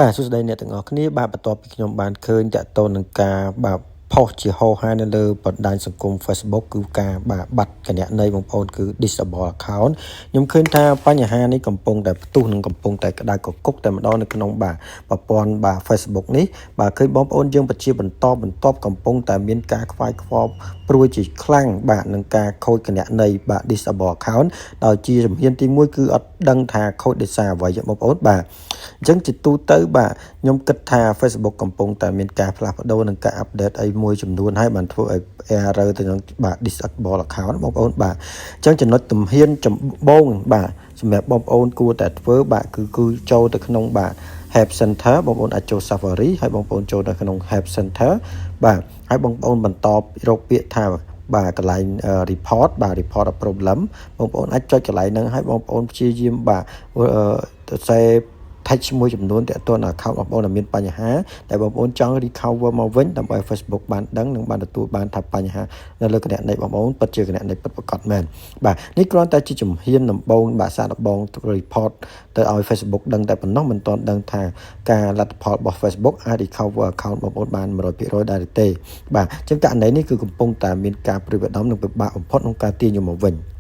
បាទសួស្តីអ្នកទាំងអស់គ្នាបាទបន្ទាប់ពីខ្ញុំបានឃើញតាក់ទងនឹងការបាទផុសជាហោហានៅលើបណ្ដាញសង្គម Facebook គឺការបាទបាត់គណនីបងប្អូនគឺ disable account ខ្ញុំឃើញថាបញ្ហានេះកំពុងតែផ្ទុះនិងកំពុងតែក្តៅកគុកតែម្ដងនៅក្នុងបាទប្រព័ន្ធបាទ Facebook នេះបាទឃើញបងប្អូនយើងពិតជាបន្តកំពុងតែមានការខ្វាយខ្វល់ព្រួយជាខ្លាំងបាទនឹងការខូចគណនីបាទ disable account ដោយជាជំហានទី1គឺអត់ដឹងថាខូចដោយសារអ្វីបងប្អូនបាទអញ្ចឹងជាទូទៅបាទខ្ញុំគិតថា Facebook កំពុងតែមានការផ្លាស់ប្ដូរនិងការអាប់ដេតអីមួយចំនួនហើយបានធ្វើឲ្យ error ទៅនឹងបាទ disable account បងប្អូនបាទអញ្ចឹងចំណុចទំហានចម្បងបាទសម្រាប់បងប្អូនគួរតែធ្វើបាទគឺចូលទៅក្នុងបាទ Help Center បងប្អូនអាចចូល Safari ហើយបងប្អូនចូលទៅក្នុង Help Center បាទហើយបងប្អូនបន្តរកពាក្យថាបាទកន្លែង report បាទ report a problem បងប្អូនអាចចុចកន្លែងហ្នឹងហើយបងប្អូនព្យាយាមបាទទៅសេ text មួយចំនួនទាក់ទងនឹង account បងប្អូនដែលមានបញ្ហាតែបងប្អូនចង់ recover មកវិញដើម្បី Facebook បានដឹងនិងបានទទួលបានថាបញ្ហានៅលើគណនីបងប្អូនពិតជាគណនីពិតប្រាកដមែនបាទនេះគ្រាន់តែជាជំហានដំបូងបាទសារដំបង report ទៅឲ្យ Facebook ដឹងតែប៉ុណ្ណោះមិនទាន់ដឹងថាការលទ្ធផលរបស់ Facebook អាច recover account បងប្អូនបាន 100% ដែរទេបាទអញ្ចឹងករណីនេះគឺកំពុងតែមានការព្រួយបារម្ភនិងពិបាកបំផុតក្នុងការទាញយកមកវិញ